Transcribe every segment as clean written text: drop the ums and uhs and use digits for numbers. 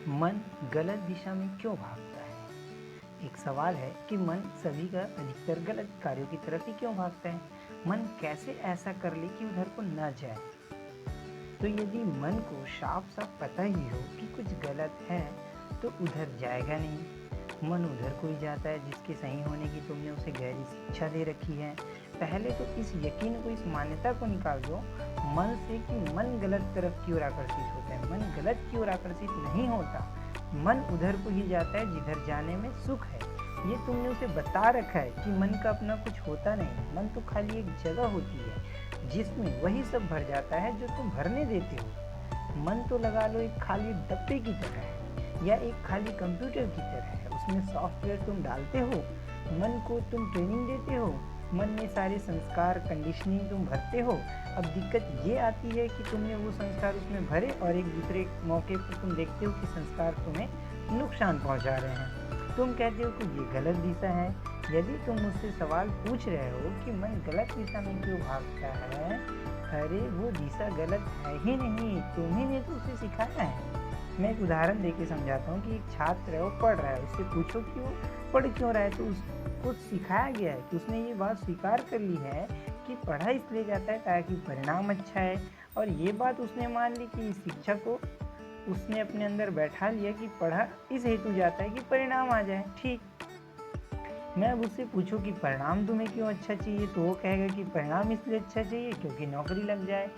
मन गलत दिशा में क्यों भागता है? एक सवाल है कि मन सभी का अधिकतर गलत कार्यों की तरफ ही क्यों भागता है? मन कैसे ऐसा कर ले कि उधर को न जाए? तो यदि मन को साफ साफ पता ही हो कि कुछ गलत है तो उधर जाएगा नहीं। मन उधर को ही जाता है जिसके सही होने की तुमने उसे गहरी शिक्षा दे रखी है। पहले तो इस यकीन को, इस मान्यता को निकाल दो मन से कि मन गलत तरफ की ओर आकर्षित होता है। मन गलत की ओर आकर्षित नहीं होता, मन उधर को ही जाता है जिधर जाने में सुख है। ये तुमने उसे बता रखा है कि मन का अपना कुछ होता नहीं, मन तो खाली एक जगह होती है जिसमें वही सब भर जाता है जो तुम भरने देते हो। मन तो लगा लो एक खाली डब्बे की तरह है या एक खाली कंप्यूटर की तरह है। उसमें सॉफ्टवेयर तुम डालते हो, मन को तुम ट्रेनिंग देते हो, मन में सारे संस्कार कंडीशनिंग तुम भरते हो। अब दिक्कत ये आती है कि तुमने वो संस्कार उसमें भरे और एक दूसरे मौके पर तुम देखते हो कि संस्कार तुम्हें नुकसान पहुंचा रहे हैं। तुम कहते हो कि ये गलत दिशा है। यदि तुम मुझसे सवाल पूछ रहे हो कि मन गलत दिशा में क्यों भागता है, अरे वो दिशा गलत है ही नहीं, तुम्ही ने तो उसे सिखाया है। मैं एक उदाहरण देके समझाता हूँ कि एक छात्र है, वो पढ़ रहा है, उससे पूछो कि वो पढ़ क्यों रहा है, तो उसको सिखाया गया है कि उसने ये बात स्वीकार कर ली है कि पढ़ा इसलिए जाता है ताकि परिणाम अच्छा है। और ये बात उसने मान ली कि इस शिक्षा को उसने अपने अंदर बैठा लिया कि पढ़ा इस हेतु जाता है कि परिणाम आ जाए। ठीक, मैं अब उससे पूछूं कि परिणाम तुम्हें क्यों अच्छा चाहिए, तो वो कहेगा कि परिणाम इसलिए अच्छा चाहिए क्योंकि नौकरी लग जाए।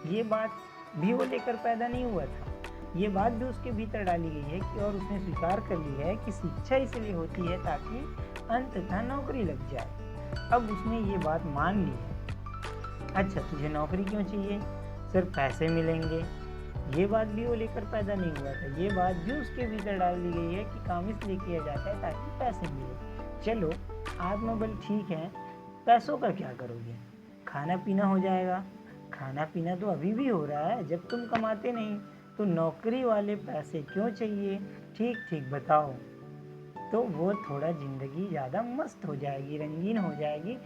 ये बात भी वो लेकर पैदा नहीं हुआ था, ये बात भी उसके भीतर डाली गई है कि और उसने स्वीकार कर ली है कि शिक्षा इसलिए होती है ताकि अंततः नौकरी लग जाए। अब उसने ये बात मान ली है। अच्छा, तुझे नौकरी क्यों चाहिए? सर, पैसे मिलेंगे। ये बात भी वो लेकर पैदा नहीं हुआ था, ये बात भी उसके भीतर डाल दी गई है कि काम इसलिए किया जाता है ताकि पैसे मिले। चलो, आत्मबल ठीक है, पैसों का क्या करोगे? खाना पीना हो जाएगा। खाना पीना तो अभी भी हो रहा है जब तुम कमाते नहीं, तो नौकरी वाले पैसे क्यों चाहिए? ठीक ठीक बताओ। तो वो थोड़ा ज़िंदगी ज़्यादा मस्त हो जाएगी, रंगीन हो जाएगी,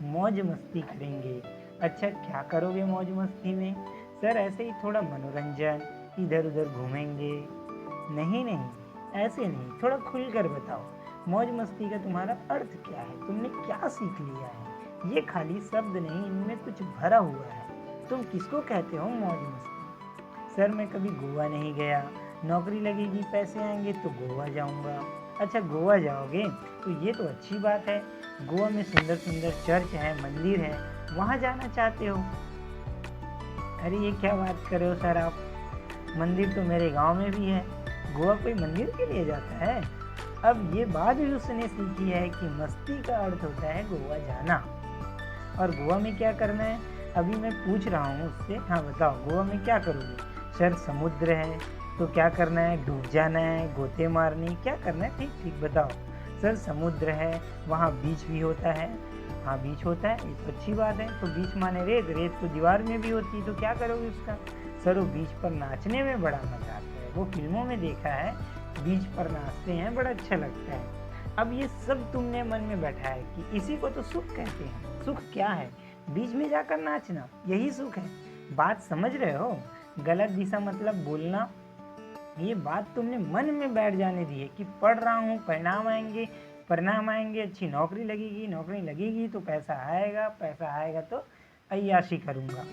मौज मस्ती करेंगे। अच्छा, क्या करोगे मौज मस्ती में? सर, ऐसे ही थोड़ा मनोरंजन, इधर उधर घूमेंगे। नहीं नहीं, ऐसे नहीं, थोड़ा खुलकर बताओ मौज मस्ती का तुम्हारा अर्थ क्या है, तुमने क्या सीख लिया है? ये खाली शब्द नहीं, इनमें कुछ भरा हुआ है। तुम किसको कहते हो मौज मस्ती? सर, मैं कभी गोवा नहीं गया, नौकरी लगेगी, पैसे आएंगे तो गोवा जाऊंगा। अच्छा, गोवा जाओगे तो ये तो अच्छी बात है, गोवा में सुंदर सुंदर चर्च है, मंदिर है, वहाँ जाना चाहते हो। अरे ये क्या बात कर रहे हो सर आप, मंदिर तो मेरे गांव में भी है, गोवा कोई मंदिर के लिए जाता है? अब ये बात भी उसने सीखी है कि मस्ती का अर्थ होता है गोवा जाना। और गोवा में क्या करना है? अभी मैं पूछ रहा हूँ उससे, हाँ बताओ गोवा में क्या करोगे? सर, समुद्र है तो क्या करना है? डूब जाना है, गोते मारनी, क्या करना है? ठीक ठीक बताओ। सर, समुद्र है, वहाँ बीच भी होता है। हाँ, बीच होता है, ये तो अच्छी बात है। तो बीच माने रेत, रेत तो दीवार में भी होती है, तो क्या करोगे उसका? सर, वो बीच पर नाचने में बड़ा मजा आता है, वो फिल्मों में देखा है, बीच पर नाचते हैं, बड़ा अच्छा लगता है। अब ये सब तुमने मन में बैठा है कि इसी को तो सुख कहते हैं। सुख क्या है? बीच में जाकर नाचना, यही सुख है। बात समझ रहे हो? गलत दिशा मतलब बोलना, ये बात तुमने मन में बैठ जाने दी है कि पढ़ रहा हूँ, परिणाम आएंगे, परिणाम आएंगे, अच्छी नौकरी लगेगी, नौकरी लगेगी तो पैसा आएगा, पैसा आएगा तो अय्याशी करूँगा,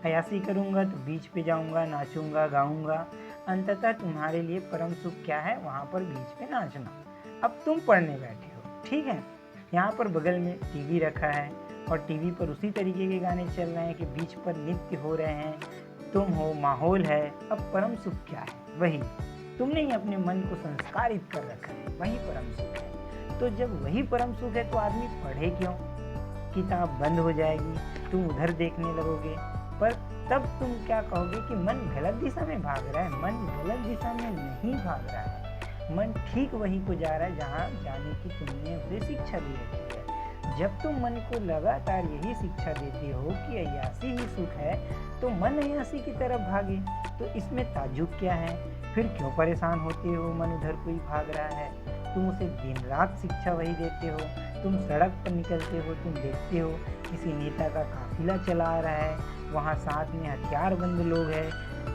अय्याशी करूँगा तो बीच पे जाऊँगा, नाचूंगा, गाऊँगा। अंततः तुम्हारे लिए परम सुख क्या है? वहाँ पर बीच पे नाचना। अब तुम पढ़ने बैठे हो, ठीक है, यहाँ पर बगल में टीवी रखा है और टीवी पर उसी तरीके के गाने चल रहे हैं कि बीच पर नृत्य हो रहे हैं, तुम हो, माहौल है। अब परम सुख क्या है? वही तुमने ही अपने मन को संस्कारित कर रखा है, वही परम सुख है। तो जब वही परम सुख है तो आदमी पढ़े क्यों? किताब बंद हो जाएगी, तुम उधर देखने लगोगे, पर तब तुम क्या कहोगे कि मन गलत दिशा में भाग रहा है। मन गलत दिशा में नहीं भाग रहा है, मन ठीक वहीं को जा रहा है जहाँ जाने की तुमने उसे शिक्षा दे रखी है। जब तुम मन को लगातार यही शिक्षा देते हो कि अय्यासी ही सुख है, तो मन अय्यासी की तरफ भागे, तो इसमें ताज्जुब क्या है? फिर क्यों परेशान होते हो? मन उधर कोई भाग रहा है, तुम उसे दिन रात शिक्षा वही देते हो। तुम सड़क पर निकलते हो, तुम देखते हो किसी नेता का काफिला चला आ रहा है, वहाँ साथ में हथियारबंद लोग हैं,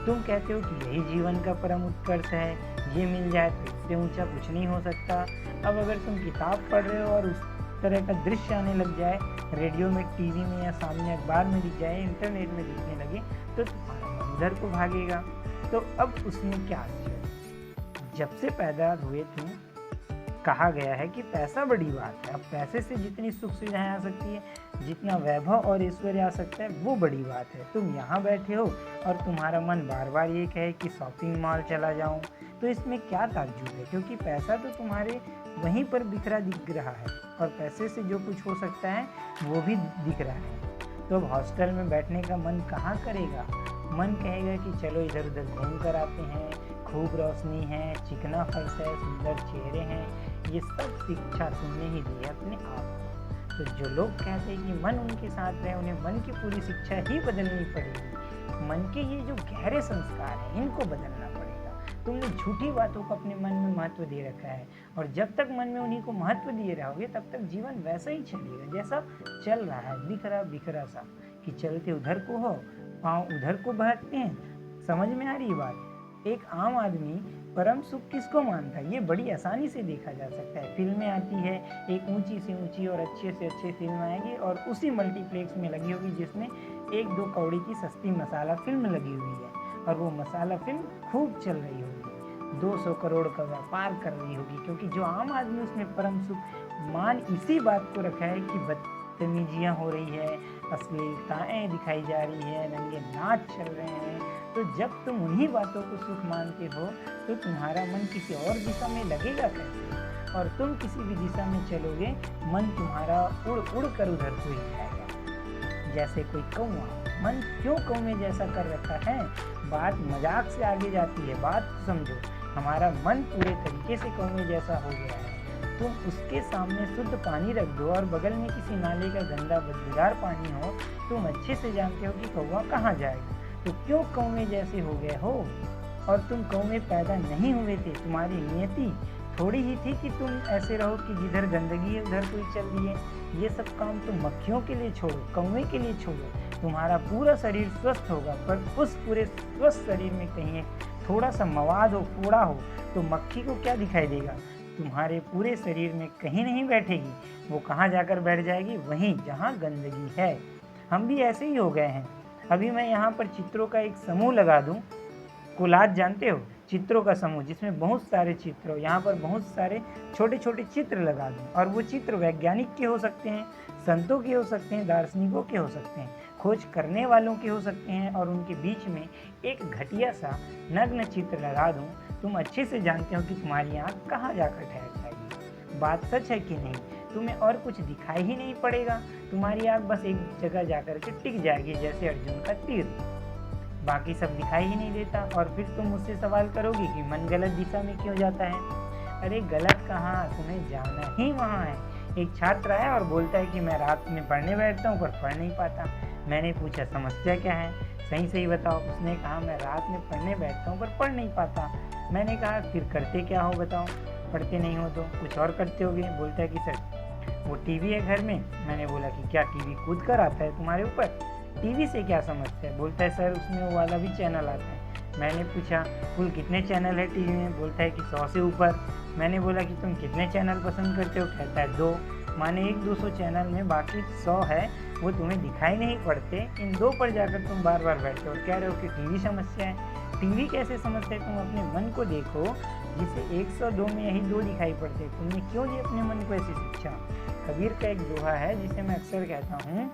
तुम कहते हो कि यही जीवन का परम उत्कर्ष है, ये मिल जाए तो इससे ऊंचा कुछ नहीं हो सकता। अब अगर तुम किताब पढ़ रहे हो और उस तरह का दृश्य आने लग जाए, रेडियो में, टीवी में या सामने अखबार में दिख जाए, इंटरनेट में दिखने लगे, तो तुम्हारा मन उधर को भागेगा। तो अब उसमें क्या आश्चर्य। जब से पैदा हुए तुम कहा गया है कि पैसा बड़ी बात है। अब पैसे से जितनी सुख सुविधाएं आ सकती है, जितना वैभव और ऐश्वर्य आ सकता है, वो बड़ी बात है। तुम यहाँ बैठे हो और तुम्हारा मन बार बार ये कहे कि शॉपिंग मॉल चला जाऊँ, तो इसमें क्या ताज्जुब है, क्योंकि पैसा तो तुम्हारे वहीं पर बिखरा दिख रहा है और पैसे से जो कुछ हो सकता है वो भी दिख रहा है। तो अब हॉस्टल में बैठने का मन कहाँ करेगा। मन कहेगा कि चलो इधर उधर घूम कर आते हैं, खूब रोशनी है, चिकना फर्श है, सुंदर चेहरे हैं। ये सब शिक्षा तुमने ही दी है अपने आप को। तो जो लोग कहते हैं कि मन उनके साथ रहे, उन्हें मन की पूरी शिक्षा ही बदलनी पड़ेगी। मन के ये जो गहरे संस्कार हैं, इनको बदलना पड़ेगा। तुमने झूठी बातों को अपने मन में महत्व दे रखा है, और जब तक मन में उन्हीं को महत्व दिए रहोगे तब तक जीवन वैसा ही चलेगा जैसा चल रहा है, बिखरा बिखरा सा, कि चलते उधर को हो, पाँव उधर को बहकते हैं। समझ में आ रही बात। एक आम आदमी परम सुख किसको मानता है, ये बड़ी आसानी से देखा जा सकता है। फिल्में आती है, एक ऊंची से ऊंची और अच्छे से अच्छे फिल्म आएगी और उसी मल्टीप्लेक्स में लगी होगी जिसमें 1-2 कौड़ी की सस्ती मसाला फिल्म लगी हुई है, और वो मसाला फिल्म खूब चल रही होगी, 200 करोड़ का व्यापार कर रही होगी, क्योंकि जो आम आदमी उसमें परम सुख मान इसी बात को रखा है कि बदतमीजियाँ हो रही है, अश्लीलताएँ दिखाई जा रही है, नंगे नाच चल रहे हैं। तो जब तुम उन्हीं बातों को सुख मानते हो तो तुम्हारा मन किसी और दिशा में लगेगा कैसे, और तुम किसी भी दिशा में चलोगे, मन तुम्हारा उड़ उड़ कर उधर को ही जाएगा जैसे कोई कौवा। मन क्यों कौवे जैसा कर रखा है, बात मजाक से आगे जाती है। बात समझो, हमारा मन पूरे तरीके से कौवे जैसा हो गया है। तुम उसके सामने शुद्ध पानी रख दो और बगल में किसी नाले का गंदा बदबूदार पानी हो, तुम अच्छे से जानते हो कि कौवा कहाँ जाएगा। तो क्यों कौवे जैसे हो गए हो। और तुम कौवे पैदा नहीं हुए थे, तुम्हारी नियति थोड़ी ही थी कि तुम ऐसे रहो कि जिधर गंदगी है उधर कोई चल रही है। ये सब काम तुम मक्खियों के लिए छोड़ो, कौवे के लिए छोड़ो। तुम्हारा पूरा शरीर स्वस्थ होगा, पर उस पूरे स्वस्थ शरीर में कहीं थोड़ा सा मवाद हो, फोड़ा हो, तो मक्खी को क्या दिखाई देगा, तुम्हारे पूरे शरीर में कहीं नहीं बैठेगी। वो कहाँ जाकर बैठ जाएगी, वहीं जहाँ गंदगी है। हम भी ऐसे ही हो गए हैं। अभी मैं यहाँ पर चित्रों का एक समूह लगा दूँ, कोलाज जानते हो, चित्रों का समूह जिसमें बहुत सारे चित्र हो, यहाँ पर बहुत सारे छोटे छोटे चित्र लगा दूँ, और वो चित्र वैज्ञानिक के हो सकते हैं, संतों के हो सकते हैं, दार्शनिकों के हो सकते हैं, खोज करने वालों के हो सकते हैं, और उनके बीच में एक घटिया सा नग्न चित्र लगा दूँ। तुम अच्छे से जानते हो कि तुम्हारी आँख कहाँ जाकर ठहर जाएगी। बात सच है कि नहीं, तुम्हें और कुछ दिखाई ही नहीं पड़ेगा, तुम्हारी आँख बस एक जगह जाकर के टिक जाएगी जैसे अर्जुन का तीर, बाकी सब दिखाई ही नहीं देता। और फिर तुम मुझसे सवाल करोगे कि मन गलत दिशा में क्यों जाता है। अरे गलत कहाँ, तुम्हें जाना ही वहाँ है। एक छात्र आया और बोलता है कि मैं रात में पढ़ने बैठता हूँ पर पढ़ नहीं पाता। मैंने पूछा समस्या क्या है, सही सही बताओ। उसने कहा मैं रात में पढ़ने बैठता हूँ पर पढ़ नहीं पाता। मैंने कहा फिर करते क्या हो बताओ, पढ़ते नहीं हो तो कुछ और करते होगे। बोलता है कि सर वो टीवी है घर में। मैंने बोला कि क्या टीवी कूद कर आता है तुम्हारे ऊपर, टीवी से क्या समझते हैं। बोलता है सर उसमें वो वाला भी चैनल आता है। मैंने पूछा कुल कितने चैनल है टीवी में। बोलता है कि 100 से ऊपर। मैंने बोला कि तुम कितने चैनल पसंद करते हो। कहता है 2। माने 100-200 चैनल में बाकी 100 है वो तुम्हें दिखाई नहीं पड़ते, इन 2 पर जाकर तुम बार बार बैठते हो और कह रहे हो कि टीवी समस्या है। टीवी कैसे समझते हैं, तुम अपने मन को देखो जिसे 102 में यही 2 दिखाई पड़ते। तुमने क्यों दी अपने मन को ऐसी शिक्षा। कबीर का एक दोहा है जिसे मैं अक्सर कहता हूँ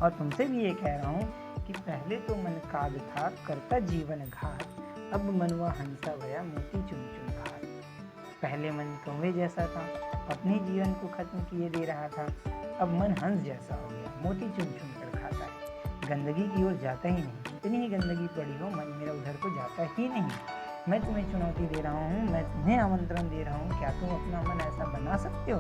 और तुमसे भी ये कह रहा हूँ कि पहले तो मन काग था करता जीवन घात, अब मनवा हंसा भया मोती चुन चुन घात। पहले मन कौवे जैसा था, अपने जीवन को खत्म किए दे रहा था, अब मन हंस जैसा हो गया, मोती चुन चुन कर खाता है, गंदगी की ओर जाता ही नहीं। कितनी ही गंदगी पड़ी हो मन मेरा उधर को जाता ही नहीं। मैं तुम्हें चुनौती दे रहा हूँ, मैं तुम्हें आमंत्रण दे रहा हूँ, क्या तुम अपना मन ऐसा बना सकते हो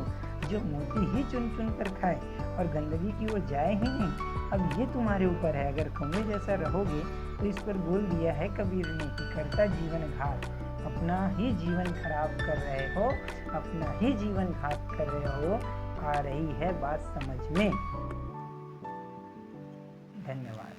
जो मोती ही चुन चुन कर खाए और गंदगी की ओर जाए ही नहीं। अब ये तुम्हारे ऊपर है, अगर कौवे जैसा रहोगे तो इस पर बोल दिया है कबीर ने कि करता जीवन घात, अपना ही जीवन खराब कर रहे हो, अपना ही जीवन घात कर रहे हो। आ रही है बात समझ में। धन्यवाद।